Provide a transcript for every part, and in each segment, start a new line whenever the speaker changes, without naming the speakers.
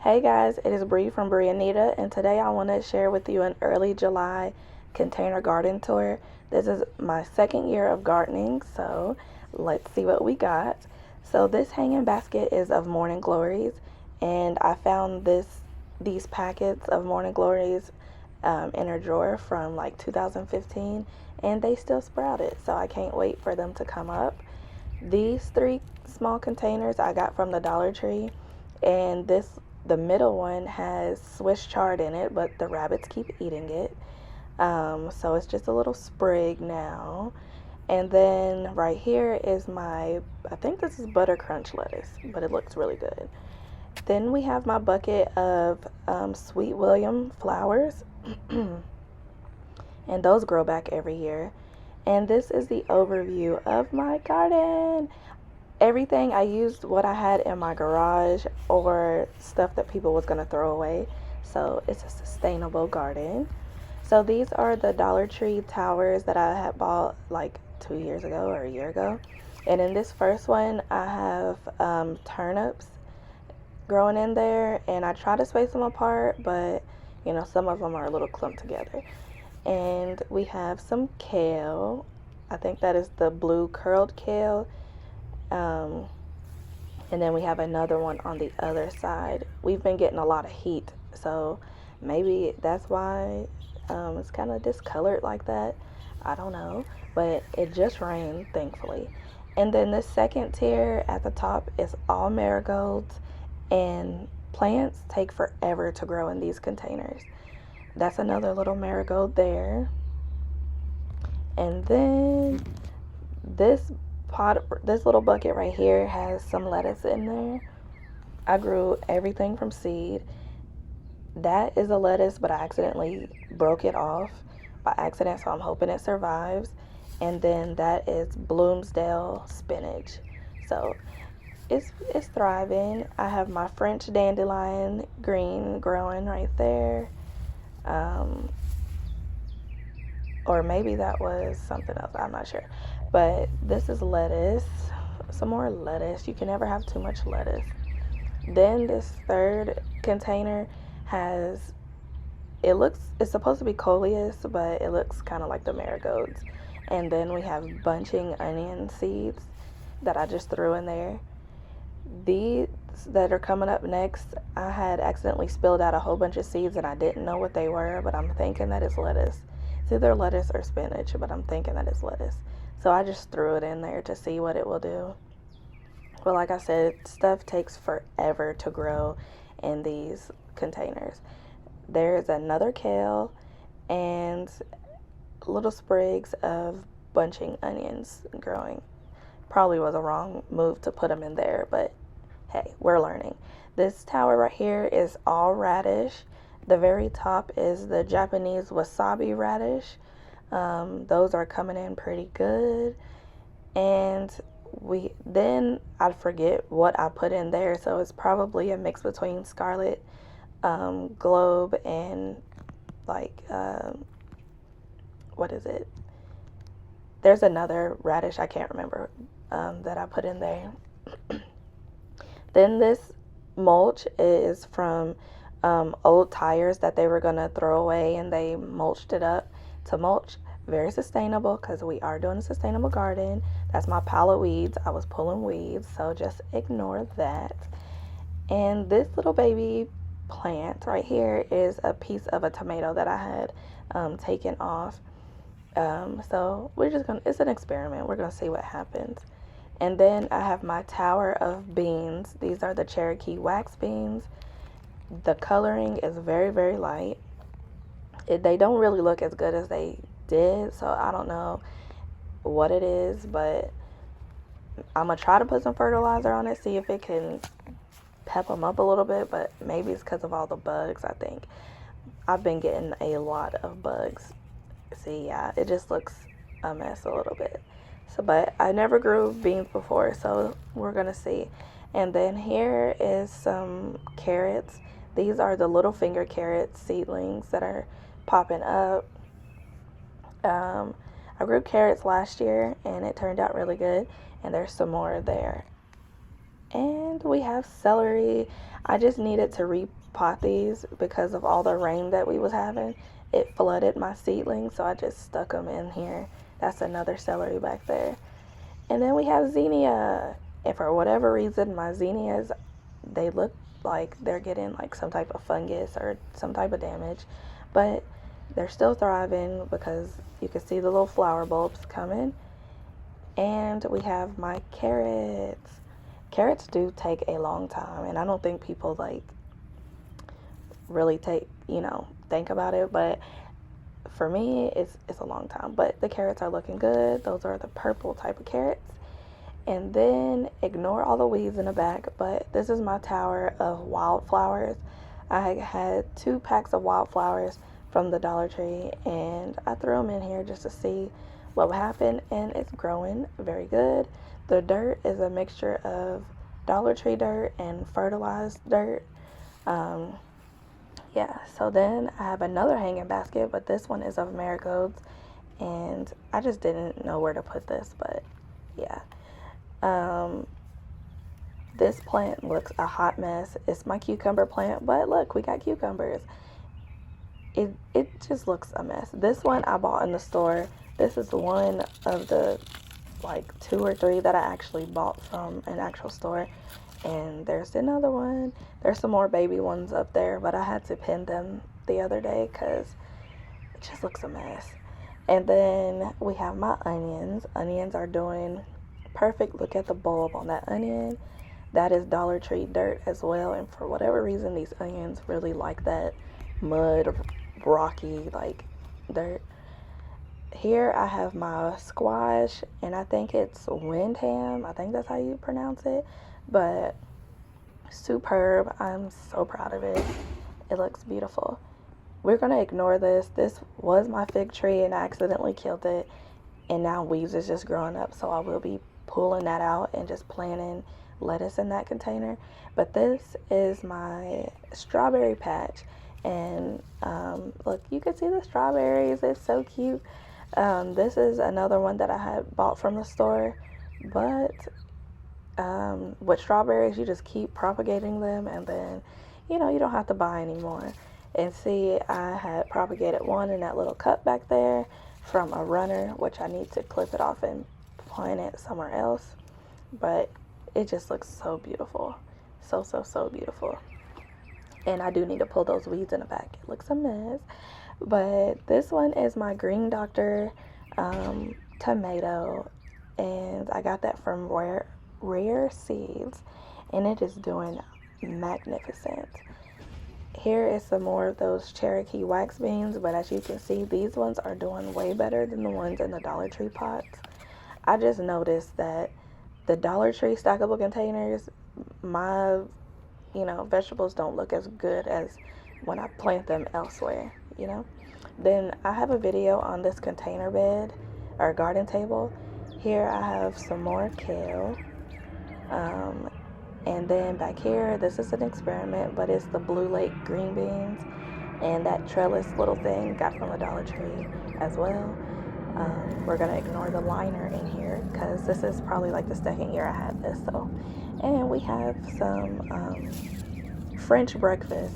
Hey guys, it is Bree from Bree Anita, and today I want to share with you an early July container garden tour. This is my second year of gardening, so let's see what we got. So this hanging basket is of morning glories, and I found these packets of morning glories in a drawer from like 2015, and they still sprouted, so I can't wait for them to come up. These three small containers I got from the Dollar Tree, and the middle one has Swiss chard in it, but the rabbits keep eating it. So it's just a little sprig now. And then right here is I think this is butter crunch lettuce, but it looks really good. Then we have my bucket of Sweet William flowers, and those grow back every year. And this is the overview of my garden. Everything I used what I had in my garage or stuff that people was going to throw away. So it's a sustainable garden. So these are the Dollar Tree towers that I had bought like 2 years ago or a year ago. And in this first one, I have turnips growing in there, and I try to space them apart, but you know, some of them are a little clumped together. And we have some kale. I think that is the blue curled kale. And then we have another one on the other side. We've been getting a lot of heat, so maybe that's why it's kind of discolored like that. I don't know, but it just rained, thankfully. And then the second tier at the top is all marigolds, and plants take forever to grow in these containers. That's another little marigold there. And then this little bucket right here has some lettuce in there. I grew everything from seed. That is a lettuce, but I accidentally broke it off by accident, so I'm hoping it survives. And then that is Bloomsdale spinach. So it's thriving. I have my French dandelion green growing right there. Or maybe that was something else, I'm not sure. But this is lettuce, some more lettuce. You can never have too much lettuce. Then this third container has, it's supposed to be coleus, but it looks kind of like the marigolds. And then we have bunching onion seeds that I just threw in there. These that are coming up next, I had accidentally spilled out a whole bunch of seeds and I didn't know what they were, but I'm thinking that it's lettuce. It's either lettuce or spinach, but I'm thinking that it's lettuce. So I just threw it in there to see what it will do. But like I said, stuff takes forever to grow in these containers. There's another kale and little sprigs of bunching onions growing. Probably was a wrong move to put them in there, but hey, we're learning. This tower right here is all radish. The very top is the Japanese wasabi radish. Those are coming in pretty good. And then I forget what I put in there, so it's probably a mix between scarlet globe and like what is it? There's another radish I can't remember that I put in there. Then this mulch is from old tires that they were gonna throw away, and they mulched it up to mulch. Very sustainable, because we are doing a sustainable garden. That's my pile of weeds. I was pulling weeds, so just ignore that. And this little baby plant right here is a piece of a tomato that I had taken off. So we're just gonna, it's an experiment. We're gonna see what happens. And then I have my tower of beans. These are the Cherokee wax beans. The coloring is very, very light. They don't really look as good as they did, so I don't know what it is, but I'm gonna try to put some fertilizer on it, see if it can pep them up a little bit, but maybe it's because of all the bugs. I think I've been getting a lot of bugs. See, yeah, it just looks a mess a little bit. So, but I never grew beans before, so we're gonna see. And then here is some carrots. These are the little finger carrot seedlings that are popping up. I grew carrots last year and it turned out really good, and there's some more there. And we have celery. I just needed to pot these because of all the rain that we was having. It flooded my seedlings, so I just stuck them in here. That's another celery back there. And then we have zinnia. And for whatever reason, my zinnias, they look like they're getting like some type of fungus or some type of damage. But they're still thriving because you can see the little flower bulbs coming. And we have my carrots. Carrots do take a long time, and I don't think people like really think about it, but for me it's a long time. But the carrots are looking good. Those are the purple type of carrots. And then ignore all the weeds in the back, but this is my tower of wildflowers. I had 2 packs of wildflowers from the Dollar Tree, and I threw them in here just to see what would happen, and it's growing very good. The dirt is a mixture of Dollar Tree dirt and fertilized dirt. So then I have another hanging basket, but this one is of marigolds, and I just didn't know where to put this, but yeah. This plant looks a hot mess. It's my cucumber plant, but look, we got cucumbers. It just looks a mess. This one I bought in the store. This is one of the like 2 or 3 that I actually bought from an actual store. And there's another one. There's some more baby ones up there, but I had to pin them the other day because it just looks a mess. And then we have my onions. Onions are doing perfect. Look at the bulb on that onion. That is Dollar Tree dirt as well. And for whatever reason, these onions really like that mud, rocky like dirt. Here I have my squash, and I think it's Windham. I think that's how you pronounce it. But superb. I'm so proud of it. It looks beautiful. We're going to ignore this. This was my fig tree, and I accidentally killed it. And now weeds is just growing up, so I will be pulling that out and just planting lettuce in that container. But this is my strawberry patch. And look, you can see the strawberries. It's so cute. This is another one that I had bought from the store, but with strawberries, you just keep propagating them, and then you don't have to buy anymore. And see, I had propagated one in that little cup back there from a runner, which I need to clip it off and plant it somewhere else. But it just looks so beautiful. So beautiful. And I do need to pull those weeds in the back. It looks a mess. But this one is my Green Doctor tomato, and I got that from Rare Seeds, and it is doing magnificent. Here is some more of those Cherokee wax beans, but as you can see, these ones are doing way better than the ones in the Dollar Tree pots. I just noticed that the Dollar Tree stackable containers, my vegetables don't look as good as when I plant them elsewhere. Then I have a video on this container bed or garden table. Here I have some more kale, and then back here, this is an experiment, but it's the Blue Lake green beans, and that trellis little thing got from the Dollar Tree as well. We're gonna ignore the liner in here because this is probably like the 2nd year I had this. And we have some French breakfast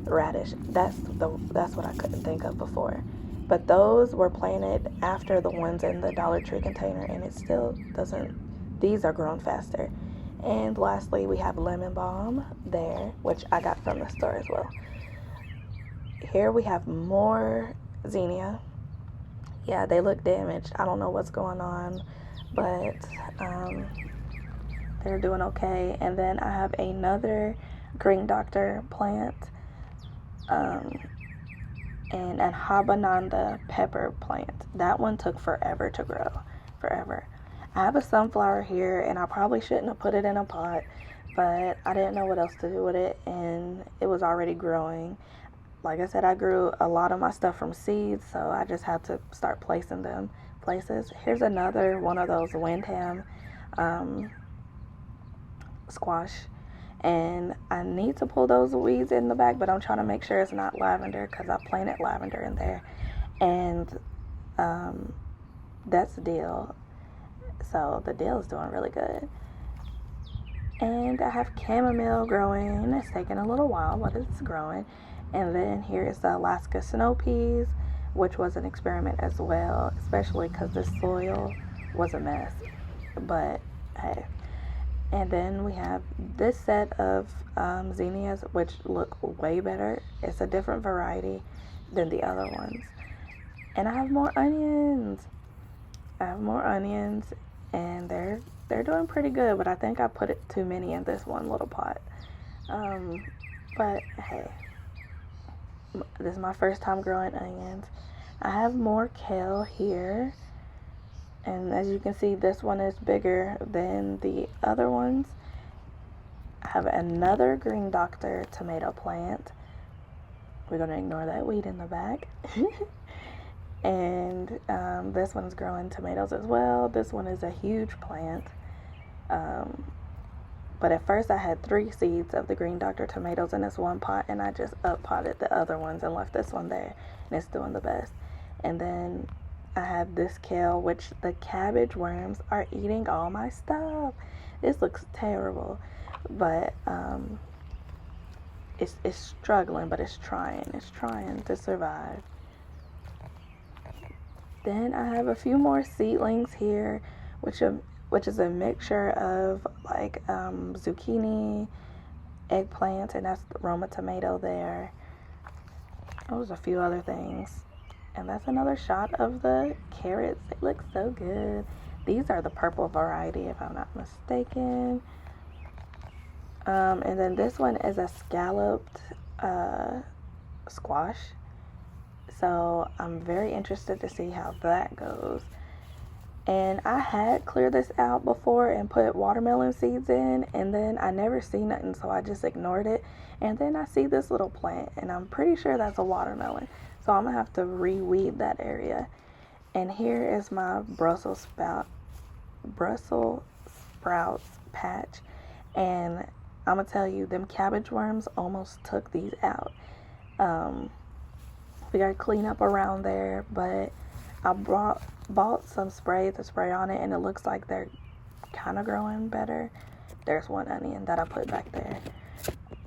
radish. That's what I couldn't think of before. But those were planted after the ones in the Dollar Tree container, and it still doesn't. These are grown faster. And lastly, we have lemon balm there, which I got from the store as well. Here we have more zinnia. Yeah, they look damaged. I don't know what's going on, but they're doing okay. And then I have another Green Doctor plant, and an habananda pepper plant. That one took forever to grow, forever. I have a sunflower here, and I probably shouldn't have put it in a pot, but I didn't know what else to do with it, and it was already growing. Like I said, I grew a lot of my stuff from seeds, so I just had to start placing them places. Here's another one of those Windham squash, and I need to pull those weeds in the back, but I'm trying to make sure it's not lavender because I planted lavender in there, and that's the dill. So the dill is doing really good. And I have chamomile growing. It's taking a little while, but it's growing. And then here is the Alaska snow peas, which was an experiment as well, especially because the soil was a mess. But hey. And then we have this set of zinnias, which look way better. It's a different variety than the other ones. And I have more onions. And they're doing pretty good, but I think I put it too many in this one little pot. But hey, this is my first time growing onions. I have more kale here, and as you can see, this one is bigger than the other ones. I have another green doctor tomato plant. We're gonna ignore that weed in the back. And this one's growing tomatoes as well. This one is a huge plant. But at first I had 3 seeds of the green doctor tomatoes in this one pot, and I just up potted the other ones and left this one there, and it's doing the best. And then I have this kale, which the cabbage worms are eating all my stuff. This looks terrible, but it's struggling, but it's trying to survive. Then I have a few more seedlings here, which is a mixture of like zucchini, eggplant, and that's the Roma tomato there. There's a few other things. And that's another shot of the carrots. They look so good. These are the purple variety, if I'm not mistaken. And then this one is a scalloped squash. So I'm very interested to see how that goes. And I had cleared this out before and put watermelon seeds in, and then I never see nothing, so I just ignored it. And then I see this little plant, and I'm pretty sure that's a watermelon. So I'm gonna have to reweed that area. And here is my Brussels sprouts patch. And I'm gonna tell you, them cabbage worms almost took these out. We gotta clean up around there, but I bought some spray to spray on it, and it looks like they're kind of growing better. There's one onion that I put back there.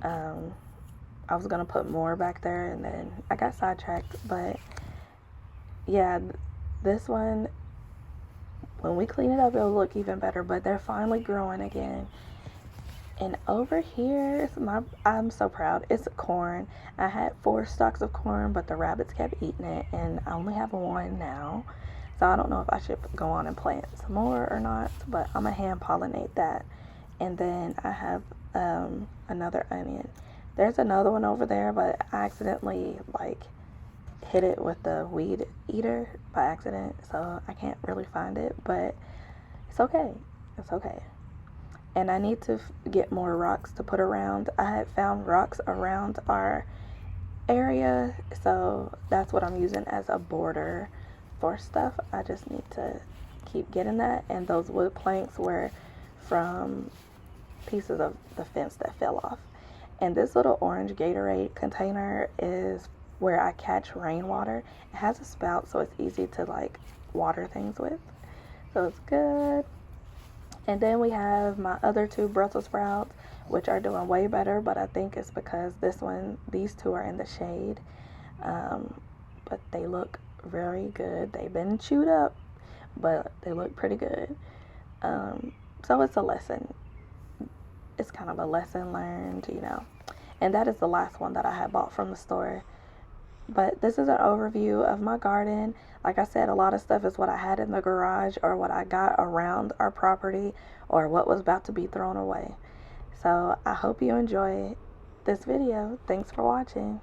I was gonna put more back there, and then I got sidetracked. But yeah, this one, when we clean it up, it'll look even better. But they're finally growing again. And over here is I'm so proud. It's corn. I had 4 stalks of corn, but the rabbits kept eating it, and I only have 1 now. So I don't know if I should go on and plant some more or not, but I'm gonna hand pollinate that. And then I have another onion. There's another one over there, but I accidentally hit it with the weed eater by accident, so I can't really find it, but it's okay. It's okay. And I need to get more rocks to put around. I had found rocks around our area, so that's what I'm using as a border for stuff. I just need to keep getting that. And those wood planks were from pieces of the fence that fell off. And this little orange Gatorade container is where I catch rainwater. It has a spout, so it's easy to water things with. So it's good. And then we have my other 2 Brussels sprouts, which are doing way better, but I think it's because these 2 are in the shade. But they look very good. They've been chewed up, but they look pretty good. So it's a lesson. It's kind of a lesson learned, And that is the last one that I had bought from the store. But this is an overview of my garden. Like I said, a lot of stuff is what I had in the garage or what I got around our property or what was about to be thrown away. So I hope you enjoy this video. Thanks for watching.